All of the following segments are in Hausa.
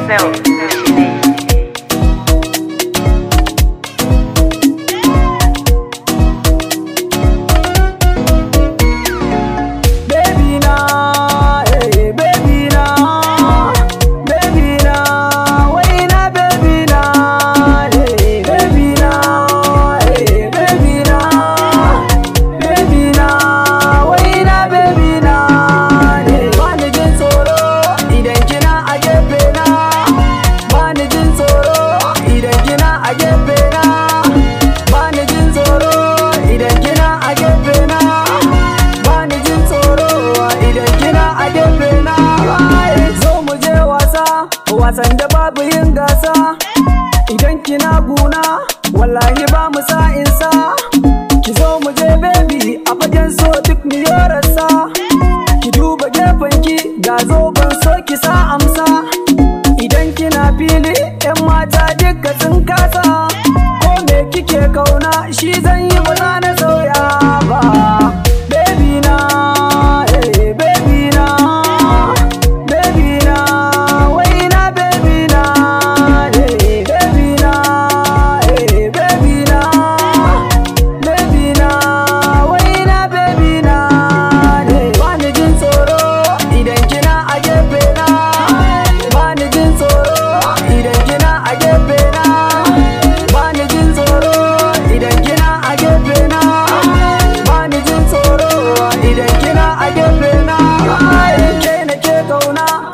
Excel Shine. Wasan da babu yin gasa, idan kina guna wallahi ba mu sa'insa. Ki zo mu je baby a fagen so duk mu yorarsa. Ki duba gefenki ga zoben so ki sa amsa. Idan kina fili yan mata duka sun kasa, ko me kike kauna shi zan yi ba za na sauya ba. Baby na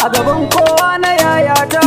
a gaban kowa na yayata.